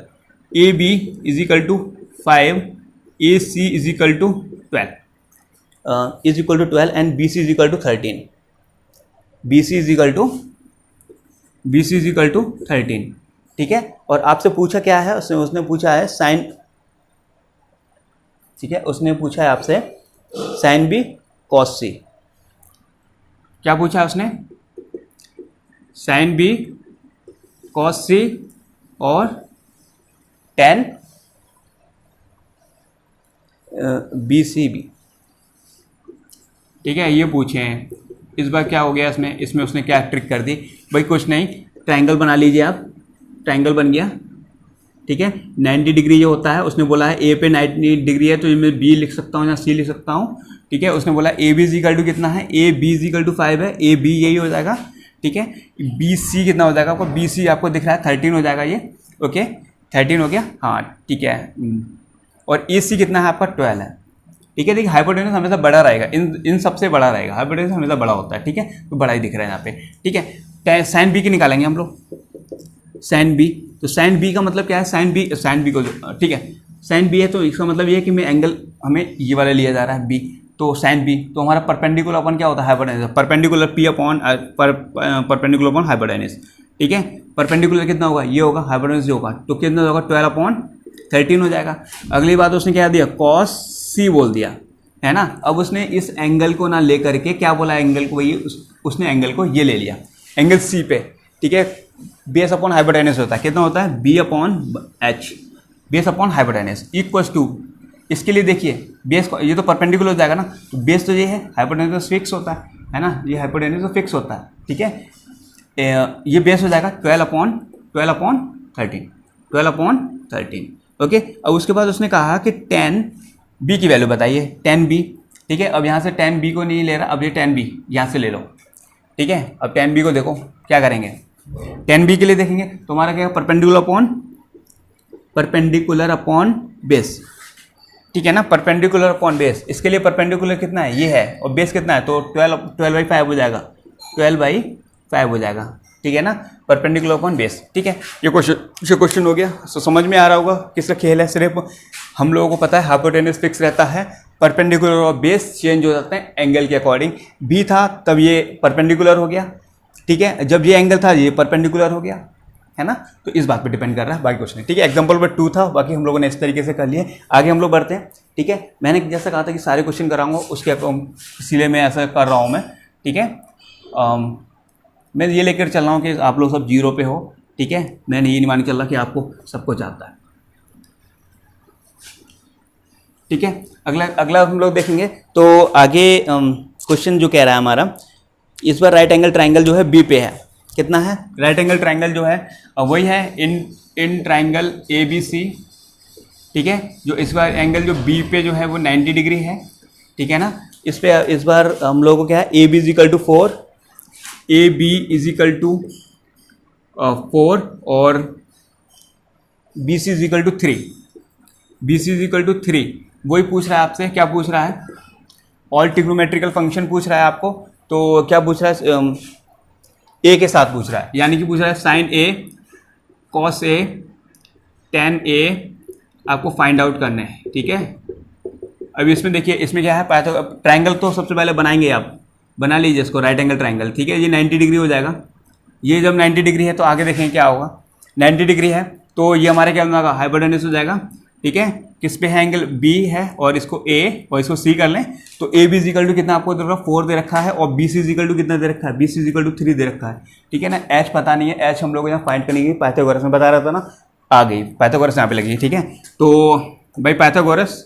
Speaker 1: A B is equal to 5, A C is equal to 12 and B C is equal to 13, B C is equal to 13, ठीक है। और आपसे पूछा क्या है, उसने पूछा है साइन, ठीक है, उसने पूछा है आपसे साइन बी कॉस सी, क्या पूछा है उसने, साइन बी कॉस सी और टेन बी सी बी, ठीक है, ये पूछे हैं। इस बार क्या हो गया इसमें उसने क्या ट्रिक कर दी भाई, कुछ नहीं, ट्रायंगल बना लीजिए आप, ट्रायंगल बन गया, ठीक है। 90 डिग्री जो होता है, उसने बोला है ए पे 90 डिग्री है, तो ये मैं बी लिख सकता हूँ या सी लिख सकता हूँ, ठीक है। उसने बोला A B is equal to कितना है, A B is equal to 5 है, ए बी यही हो जाएगा, ठीक है। बी सी कितना हो जाएगा आपको, बी सी आपको दिख रहा है 13 हो जाएगा ये, ओके, 13 हो गया, हाँ ठीक है। और ए सी कितना है आपका 12 है, ठीक है। देखिए हाइपोटेन्यूस हमेशा बड़ा रहेगा, इन सबसे बड़ा रहेगा, हाइपोटेन्यूस हमेशा बड़ा होता है, ठीक है, तो बड़ा ही दिख रहा है यहाँ पे, ठीक है। साइन बी की निकालेंगे हम लोग, साइन बी, तो साइन बी का मतलब क्या है, साइन बी को, ठीक है, साइन बी है तो इसका मतलब ये है कि मैं एंगल हमें ये वाला लिया जा रहा है बी, तो साइन बी, तो हमारा परपेंडिकुलर अपन क्या होता है, hypotenuse, perpendicular P upon perpendicular upon hypotenuse, ठीक है। परपेंडिकुलर कितना होगा, ये होगा, हाइपोटेन्यूस जो होगा तो कितना होगा, 12/13 हो जाएगा। अगली बात उसने क्या दिया, कॉस सी बोल दिया, है ना। अब उसने इस एंगल को ना ले करके क्या बोला, एंगल को, वही उसने एंगल को ये ले लिया, एंगल सी पे, ठीक है। बेस अपॉन हाइपोटेन्यूस होता है, कितना होता है, B upon H, base upon hypotenuse equals to, इसके लिए देखिए बेस, ये तो परपेंडिकुलर हो जाएगा ना, तो बेस तो ये है, हाइपोटेन्यूस फिक्स होता है ना, ये हाइपोटेन्यूस तो फिक्स होता है, ठीक है। ये बेस हो जाएगा 12/13, ओके। अब उसके बाद उसने कहा कि 10 बी की वैल्यू बताइए, 10 बी, ठीक है। अब यहाँ से 10 बी को नहीं ले रहा, अब ये 10 बी यहाँ से ले लो, ठीक है। अब 10 बी को देखो क्या करेंगे, 10 बी के लिए देखेंगे तो हमारा क्या है, परपेंडिकुलर अपॉन बेस, ठीक है ना, परपेंडिकुलर अपॉन बेस। इसके लिए परपेंडिकुलर कितना है, ये है, और बेस कितना है, तो 12/5 हो जाएगा, 12/5 हो जाएगा, ठीक है ना, परपेंडिकुलर अपॉन बेस, ठीक है। ये क्वेश्चन हो गया, तो समझ में आ रहा होगा किसका खेल है। सिर्फ हम लोगों को पता है हाइपोटेन्यूस फिक्स रहता है, परपेंडिकुलर और बेस चेंज हो जाते हैं एंगल के अकॉर्डिंग। बी था तब ये परपेंडिकुलर हो गया, ठीक है, जब ये एंगल था ये परपेंडिकुलर हो गया, है ना। तो इस बात पे डिपेंड कर रहा है, बाकी कुछ नहीं, ठीक है। एग्जाम्पल नंबर 2 था, बाकी हम लोगों ने इस तरीके से कर लिए। आगे हम लोग बढ़ते हैं, ठीक है। मैंने जैसा कहा था कि सारे क्वेश्चन कराऊंगा, उसके इसीलिए मैं ऐसा कर रहा हूँ मैं, ठीक है। मैं ये लेकर चल रहा हूँ कि आप लोग सब 0 पे हो, ठीक है। मैंने ये नहीं मान के चल रहा कि आपको सब कुछ आता है, ठीक है। अगला हम लोग देखेंगे। तो आगे क्वेश्चन जो कह रहा है हमारा, इस बार राइट एंगल ट्राइंगल जो है बी पे है। कितना है? राइट एंगल ट्राइंगल जो है वही है in triangle A B C, ठीक है। जो इस बार एंगल जो बी पे जो है वो 90 डिग्री है, ठीक है ना। इस पे इस बार हम लोगों को क्या है, A B is equal to 4, A B is equal to 4 और B C is equal to 3, B C is equal to 3। वही पूछ रहा है आपसे, क्या पूछ रहा है? ऑल ट्रिग्नोमेट्रिकल फंक्शन पूछ रहा है आपको। तो क्या पूछ रहा है? ए के साथ पूछ रहा है, यानी कि पूछ रहा है sign A cos A ten ए आपको फाइंड आउट करने हैं, ठीक है। अभी इसमें देखिए, इसमें क्या है, ट्राइंगल तो सबसे पहले बनाएंगे, आप बना लीजिए इसको, राइट एंगल ट्राइंगल, ठीक है। ये 90 डिग्री हो जाएगा। ये जब 90 डिग्री है तो आगे देखें क्या होगा। 90 डिग्री है तो ये हमारे क्या होगा, हाइपोटेन्यूज हो जाएगा, ठीक है। किस पे है? एंगल बी है, और इसको ए और इसको सी कर लें तो ए बी इजिकल टू कितना आपको 4 दे रखा है, और बी सी इजिकल टू कितना दे रखा है, बी सी इजिकल टू 3 दे रखा है, ठीक है ना। एच पता नहीं है, एच हम लोग यहाँ फाइंड करेंगे, पाइथागोरस में बता रहा था ना, आ गई पाइथागोरस यहाँ पे लगी, ठीक है। तो भाई पाइथागोरस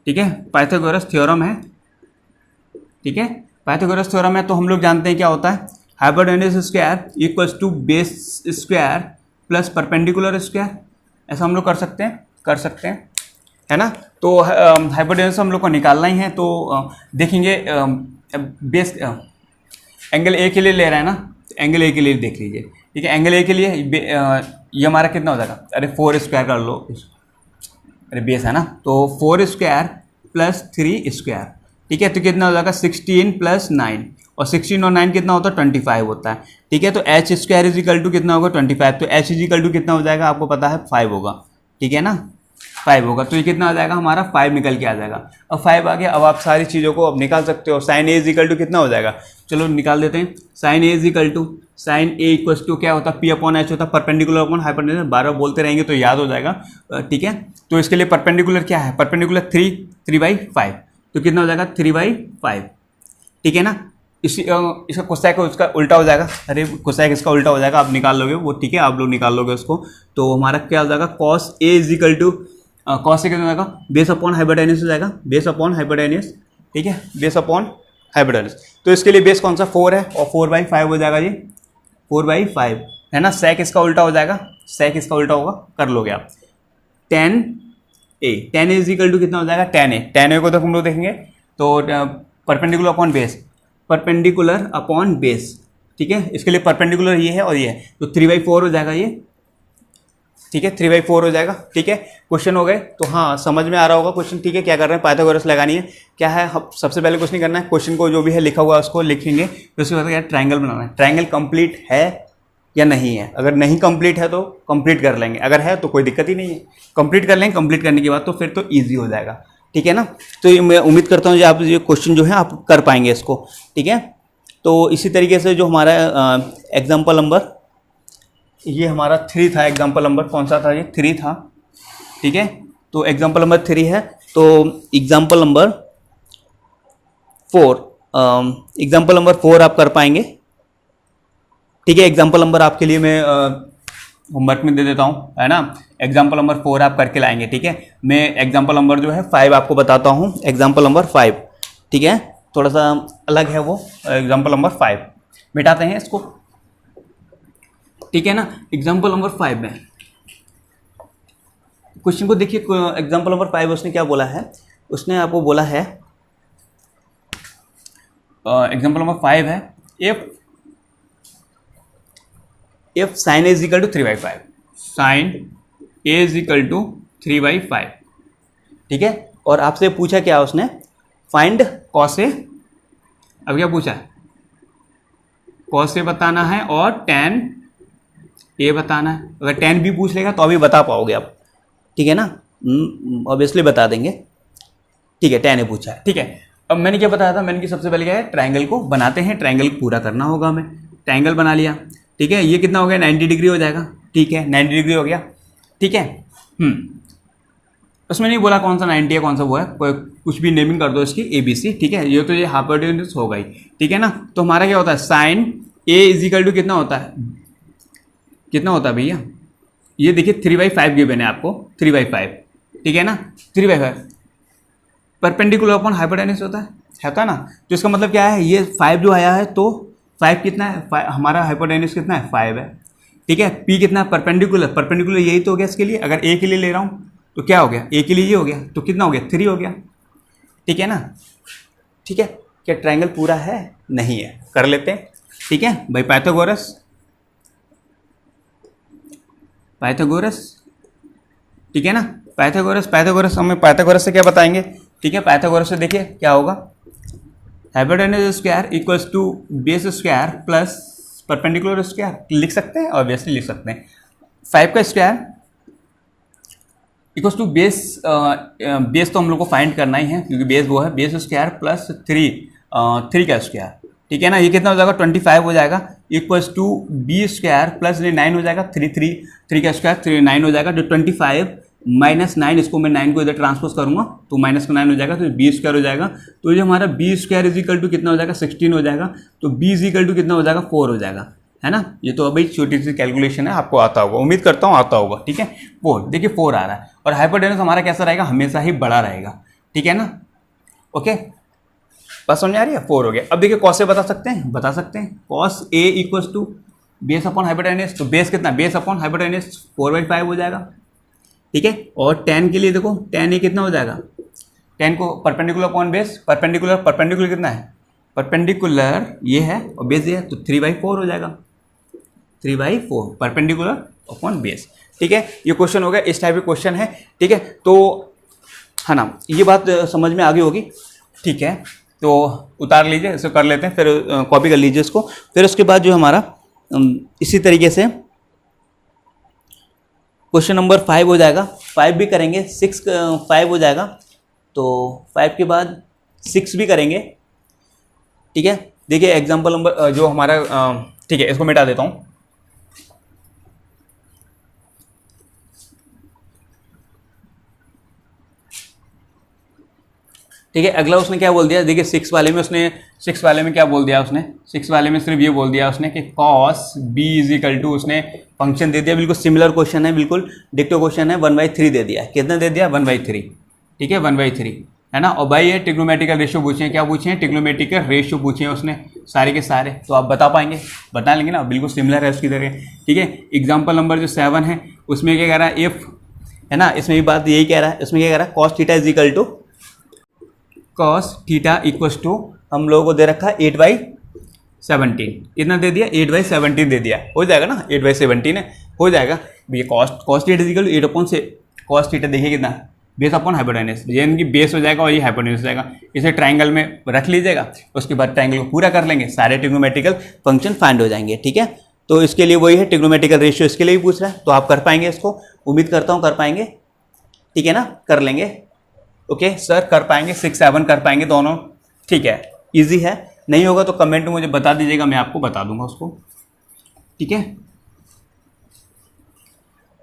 Speaker 1: ठीक है, पाइथागोरस थ्योरम है, ठीक है। पाइथागोरस थ्योरम है तो हम लोग जानते हैं क्या होता है, hypotenuse square equals to base square plus perpendicular square. ऐसा हम लोग कर सकते हैं, है ना। तो हाइपोटेन्यूज हम लोग को निकालना ही है। तो देखेंगे बेस एंगल ए के लिए ले रहा है ना, एंगल ए के लिए देख लीजिए, ठीक है। एंगल ए के लिए ये हमारा कितना हो जाएगा, अरे 4 स्क्वायर कर लो, अरे बेस है ना, तो 4 स्क्वायर प्लस 3 स्क्वायर, ठीक है। तो कितना हो जाएगा 16 प्लस 9, और 16 और 9 कितना होता है 25 होता है, ठीक है। तो H square is equal to कितना होगा 25, तो एच इज इक्वल टू कितना हो जाएगा आपको पता है 5 होगा, ठीक है ना, 5 होगा। तो ये कितना आ जाएगा हमारा 5 निकल के आ जाएगा। अब 5 आ गया, अब आप सारी चीज़ों को अब निकाल सकते हो। Sine A is equal to कितना हो जाएगा, चलो निकाल देते हैं। Sine A is equal to sine A equal to क्या होता है, पी अपॉन एच होता है, परपेंडिकुलर अपॉन हाइपोटेन्यूज। 12 बोलते रहेंगे तो याद हो जाएगा, ठीक है। तो इसके लिए परपेंडिकुलर क्या है, परपेंडिकुलर 3/5, तो कितना हो जाएगा 3/5, ठीक है ना। इसका कोसेक उसका उल्टा हो जाएगा, अरे कोसेक इसका उल्टा हो जाएगा, आप निकाल लोगे वो, ठीक है, आप लोग निकाल लोगे उसको। तो हमारा क्या हो जाएगा, cos A is equal to cos A कितना हो जाएगा, बेस अपॉन हाइपोटेन्यूज हो जाएगा, बेस अपॉन हाइपोटेन्यूज, ठीक है, बेस अपॉन हाइपोटेन्यूज। तो इसके लिए बेस कौन सा 4 है, और 4/5 हो जाएगा, ये 4/5 है ना। सेक इसका उल्टा हो जाएगा, सेक इसका उल्टा होगा, कर लोगे आप। 10a, 10a is equal to कितना हो जाएगा 10a को तो हम लोग देखेंगे, तो perpendicular upon base, perpendicular upon base, ठीक है। इसके लिए परपेंडिकुलर ये है और ये है, तो 3/4 हो जाएगा ये, ठीक है, 3/4 हो जाएगा, ठीक है। क्वेश्चन हो गए, तो हाँ समझ में आ रहा होगा क्वेश्चन, ठीक है। क्या कर रहे हैं, पाइथागोरस लगानी है, क्या है, हम सबसे पहले कुछ नहीं करना है, क्वेश्चन को जो भी है लिखा हुआ है उसको लिखेंगे, फिर उसके बाद क्या ट्राइंगल बनाना है। ट्राइंगल कंप्लीट है या नहीं है, अगर नहीं कंप्लीट है तो कंप्लीट कर लेंगे, अगर है तो कोई दिक्कत ही नहीं है, कंप्लीट कर लेंगे। कंप्लीट करने के बाद तो फिर तो ईजी हो जाएगा, ठीक है ना। तो ये मैं उम्मीद करता हूँ कि आप ये क्वेश्चन जो है आप कर पाएंगे इसको, ठीक है। तो इसी तरीके से जो हमारा एग्जाम्पल नंबर, ये हमारा 3 था, एग्जाम्पल नंबर कौन सा था, ये 3 था, ठीक है। तो एग्जाम्पल नंबर 3 है, तो एग्जाम्पल नंबर 4 आप कर पाएंगे, ठीक है। एग्जाम्पल नंबर आपके लिए मैं होमवर्क में दे देता हूँ, है ना। एग्जाम्पल नंबर 4 आप करके लाएंगे, ठीक है। मैं एग्जाम्पल नंबर जो है 5 आपको बताता हूँ, एग्जाम्पल नंबर 5, ठीक है, थोड़ा सा अलग है वो। एग्जाम्पल नंबर 5 मिटाते हैं इसको, ठीक है ना। एग्जाम्पल नंबर 5 में क्वेश्चन को देखिए, एग्जाम्पल नंबर 5 उसने क्या बोला है, उसने आपको बोला है, एग्जाम्पल नंबर 5 है, if sine A is equal to 3/5, sine A is equal to 3/5, ठीक है। और आपसे पूछा क्या उसने, फाइंड कॉस ए, अब क्या पूछा है, कॉस ए बताना है और tan ए बताना है। अगर tan बी पूछ लेगा तो अभी बता पाओगे आप, ठीक है ना, ऑब्वियसली बता देंगे, ठीक है। tan ए पूछा है, ठीक है। अब मैंने क्या बताया था, मैंने कि सबसे पहले क्या है, ट्रायंगल को बनाते हैं, ट्रायंगल पूरा करना होगा हमें। ट्रायंगल बना लिया, ठीक है, ये कितना हो गया, 90 डिग्री हो जाएगा, ठीक है, 90 डिग्री हो गया, ठीक है। उसमें नहीं बोला कौन सा 90 है कौन सा वो है, कुछ भी नेमिंग कर दो इसकी ABC, ठीक है। ये तो ये हाइपोटेन्यूज हो गई, ठीक है ना। तो हमारा क्या होता है, साइन A इजिकल टू कितना होता है, कितना होता है भैया, ये देखिए 3/5 गिवन है आपको, 3/5, ठीक है ना, 3/5 परपेंडिकुलर अपॉन हाइपोटेन्यूज होता है ना। तो इसका मतलब क्या है, ये 5 जो आया है तो 5 कितना है, हमारा हाइपोटेन्यूज कितना है, 5 है, ठीक है। P कितना है, परपेंडिकुलर यही तो हो गया इसके लिए, अगर A के लिए ले रहा हूँ तो क्या हो गया, A के लिए ये हो गया, तो कितना हो गया, 3 हो गया, ठीक है ना। ठीक है, क्या ट्रायंगल पूरा है, नहीं है, कर लेते हैं, ठीक है भाई। पाइथागोरस, ठीक है ना, पाइथागोरस हमें पाइथागोरस से क्या बताएंगे, ठीक है। पाइथागोरस से देखिए क्या होगा, hypotenuse square equals to base square plus perpendicular square, लिख सकते हैं, ऑब्वियसली लिख सकते हैं। 5 का स्क्वायर इक्वल्स टू बेस तो हम लोग को फाइंड करना ही है, क्योंकि बेस वो है, बेस स्क्वायर प्लस 3 का स्क्वायर, ठीक है ना। ये कितना हो जाएगा, 25 हो जाएगा, equals to B square plus 9 हो जाएगा, 3 का स्क्वायर 9 हो जाएगा, जो 25 माइनस 9, इसको मैं 9 को इधर ट्रांसपोज करूंगा तो माइनस का 9 हो जाएगा, तो B स्क्वायर हो जाएगा। तो ये हमारा B स्क्वायर इजिकल टू कितना हो जाएगा, 16 हो जाएगा, तो B इजिकल टू कितना हो जाएगा, 4 हो जाएगा, है ना। ये तो अभी छोटी सी कैलकुलेशन है, आपको आता होगा, उम्मीद करता हूँ आता होगा, ठीक है। 4 देखिए 4 आ रहा है, और हाइपोटेन्यूज हमारा कैसा रहेगा, हमेशा ही बड़ा रहेगा, ठीक है ना। ओके, बस समझ आ रही है, 4 हो गया। अब देखिए कॉस से बता सकते हैं, cos A equals to base upon hypotenuse, तो बेस कितना, बेस अपॉन हाइपोटेन्यूज 4/5 हो जाएगा, ठीक है। और tan के लिए देखो, tan A कितना हो जाएगा, tan को परपेंडिकुलर अपॉन बेस, परपेंडिकुलर कितना है, परपेंडिकुलर ये है और बेस ये है, तो 3/4 हो जाएगा, 3/4 परपेंडिकुलर अपॉन बेस, ठीक है। ये क्वेश्चन हो गया, इस टाइप के क्वेश्चन है, ठीक है। तो है ना, ये बात समझ में आ गई होगी, ठीक है। तो उतार लीजिए, इसे कर लेते हैं, फिर कॉपी कर लीजिए इसको। फिर उसके बाद जो हमारा इसी तरीके से क्वेश्चन नंबर 5 हो जाएगा, 5 भी करेंगे, 5 हो जाएगा, तो 5 के बाद 6 भी करेंगे, ठीक है। देखिए एग्जाम्पल नंबर जो हमारा ठीक है, इसको मिटा देता हूँ, ठीक है। अगला उसने क्या बोल दिया, देखिए 6 वाले में क्या बोल दिया उसने, 6 वाले में सिर्फ ये बोल दिया उसने कि कॉस B इजिकल टू, उसने फंक्शन दे दिया, बिल्कुल सिमिलर क्वेश्चन है, बिल्कुल डिक्टो क्वेश्चन है, 1/3 दे दिया, कितना दे दिया, 1/3, ठीक है, 1/3, है ना। और भाई ये ट्रिग्नोमेट्रिकल रेशियो पूछे हैं, क्या पूछे हैं, ट्रिग्नोमेट्रिकल रेशियो पूछे हैं उसने, सारे के सारे, तो आप बता पाएंगे, बता लेंगे ना, बिल्कुल सिमिलर है उसकी तरह, ठीक है। एग्जाम्पल नंबर जो 7 है उसमें क्या कह रहा है, इफ, है ना, इसमें भी बात यही कह रहा है, इसमें क्या कह रहा है, cos theta is equal to, cos theta equals to, हम लोगों को दे रखा है 8/17, कितना दे दिया, 8/17 दे दिया, हो जाएगा ना, 8/17 है, हो जाएगा भैया। कॉस थीटा इजिकल 8 अपॉन से कॉस थीटा देखिए कितना, बेस अपॉन हाइपोटेन्यूज, यानी कि बेस हो जाएगा और ये हाइपोटेन्यूज हो जाएगा, इसे ट्राइंगल में रख लीजिएगा, उसके बाद ट्राइंगल को पूरा कर लेंगे, सारे ट्रिग्नोमेट्रिकल फंक्शन फाइंड हो जाएंगे, ठीक है। तो इसके लिए वही है, ट्रिग्नोमेट्रिकल रेशियो इसके लिए भी पूछ रहा है, तो आप कर पाएंगे इसको, उम्मीद करता हूँ कर पाएंगे, ठीक है ना, कर लेंगे, ओके सर कर पाएंगे, 6, 7 कर पाएंगे दोनों, ठीक है, इजी है। नहीं होगा तो कमेंट में मुझे बता दीजिएगा, मैं आपको बता दूंगा उसको, ठीक है,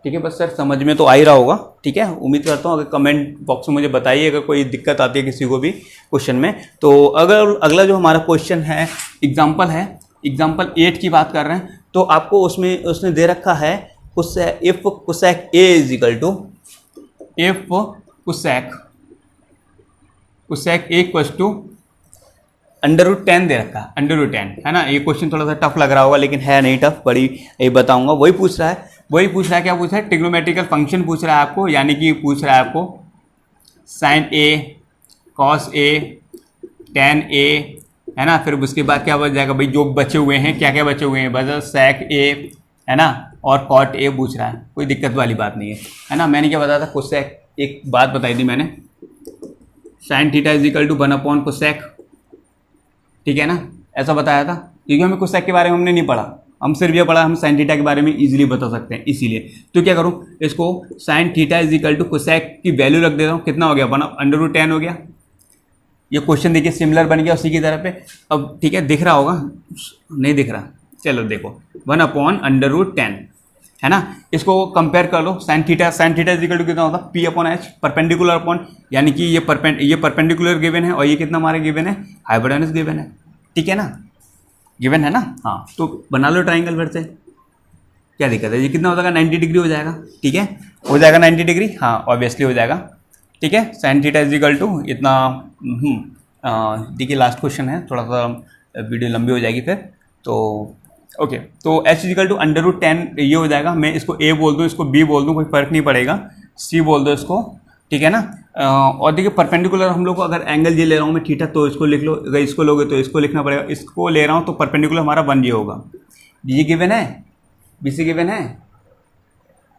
Speaker 1: ठीक है। बस सर समझ में तो आ ही रहा होगा, ठीक है, उम्मीद करता हूँ। अगर कमेंट बॉक्स में मुझे बताइए अगर कोई दिक्कत आती है किसी को भी क्वेश्चन में। तो अगर अगला जो हमारा क्वेश्चन है एग्जाम्पल 8 की बात कर रहे हैं, तो आपको उसमें उसने दे रखा है if cosec A is equal to, if cosec A equals to √10 दे रखा है, √10, है ना। ये क्वेश्चन थोड़ा सा टफ लग रहा होगा, लेकिन है नहीं टफ, बड़ी ये बताऊंगा। वही पूछ रहा है, क्या पूछ रहा है, ट्रिग्नोमेट्रिकल फंक्शन पूछ रहा है आपको, यानी कि पूछ रहा है आपको sine A, cos A, tan A, है ना। फिर उसके बाद क्या बच जाएगा भाई, जो बचे हुए हैं, क्या बचे हुए हैं, बस sec A, है ना, और cot A पूछ रहा है, कोई दिक्कत वाली बात नहीं है ना। मैंने क्या बताया था, कोसेक, एक बात बताई थी मैंने, sine theta is equal to 1 cosec, ठीक है ना, ऐसा बताया था, क्योंकि हमें कोसेक के बारे में हमने नहीं पढ़ा, हम सिर्फ ये पढ़ा, हम साइन थीटा के बारे में इजीली बता सकते हैं, इसीलिए। तो क्या करूं, इसको sine theta is equal to cosec की वैल्यू रख देता हूं, कितना हो गया, √10 हो गया, ये क्वेश्चन देखिए सिमिलर बन गया उसी की तरह पे। अब ठीक है, दिख रहा होगा, नहीं दिख रहा, चलो देखो 1/√10 है ना। इसको कंपेयर कर लो sine theta is equal to कितना होता है P/H, परपेंडिकुलर अपॉन, यानी कि ये परपेंडिकुलर गिवन है और ये कितना हमारे गिवन है, हाइपोटेनस गिवन है, ठीक है ना, गिवन है ना। हाँ तो बना लो ट्राइंगल फिर से, क्या दिक्कत है, ये कितना हो जाएगा 90 डिग्री हो जाएगा, ठीक है, हो जाएगा 90 डिग्री, हाँ ऑब्वियसली हो जाएगा, ठीक है। Sine theta is equal to इतना, देखिए लास्ट क्वेश्चन है, थोड़ा सा वीडियो लंबी हो जाएगी फिर, तो ओके। तो H इज इक्वल टू √10 ये हो जाएगा, मैं इसको A बोल दूँ, इसको B बोल दूँ, कोई फर्क नहीं पड़ेगा, C बोल दो इसको, ठीक है ना। और देखिए परपेंडिकुलर हम लोग को अगर एंगल ये ले रहा हूँ मैं थीटा, तो इसको लिख लो, अगर इसको लोगे तो इसको लिखना पड़ेगा, इसको ले रहा हूँ तो परपेंडिकुलर हमारा 1 ये होगा। ये गिवन है, BC गिवन है,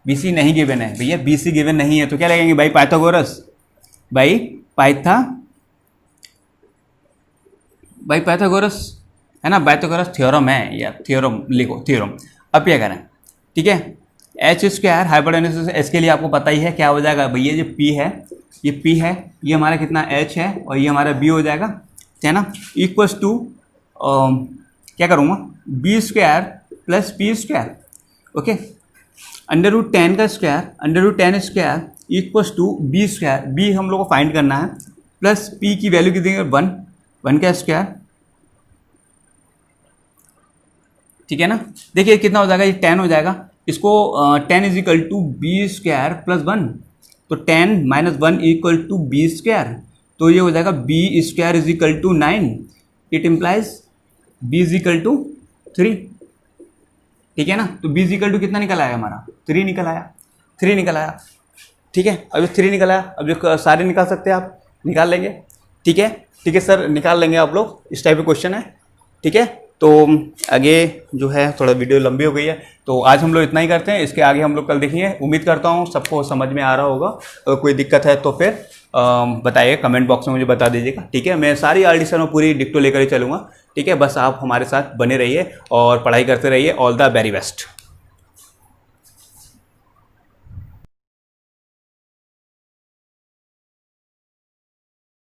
Speaker 1: BC नहीं गिवन है भैया, BC गिवन नहीं है तो क्या लगेंगे भाई, पाइथागोरस, भाई पाइथागोरस है ना, पाइथागोरस थ्योरम है यार, थ्योरम लिखो, थ्योरम। अब क्या करें, ठीक है, H स्क्वायर हाइपोटेनस एस के लिए आपको पता ही है क्या हो जाएगा भैया, जो P है, ये P है, ये हमारा कितना H है और ये हमारा B हो जाएगा, है ना, इक्वल्स टू क्या करूँगा, B² plus P square, okay, √10 का square, √10 square equals to B², B हम लोग को फाइंड करना है, प्लस P की वैल्यू कितनी है 1 का स्क्वायर, ठीक है ना। देखिए कितना हो जाएगा, ये 10 हो जाएगा, इसको 10 is equal to B² plus 1, तो 10 - 1 इक्वल टू B², तो ये हो जाएगा B² is equal to 9, it implies B is equal to 3, ठीक है ना। तो B इज इक्वल टू कितना निकल आया हमारा, 3 निकल आया, ठीक है। अब 3 निकल आया, अब जो सारे निकाल सकते हैं आप, निकाल लेंगे, ठीक है सर, निकाल लेंगे आप लोग, इस टाइप का क्वेश्चन है, ठीक है। तो आगे जो है थोड़ा वीडियो लंबी हो गई है, तो आज हम लोग इतना ही करते हैं, इसके आगे हम लोग कल देखेंगे। उम्मीद करता हूँ सबको समझ में आ रहा होगा, अगर कोई दिक्कत है तो फिर बताइए, कमेंट बॉक्स में मुझे बता दीजिएगा, ठीक है। मैं सारी RDSR में पूरी डिक्टो लेकर ही चलूँगा, ठीक है। बस आप हमारे साथ बने रहिए और पढ़ाई करते रहिए। All the very best.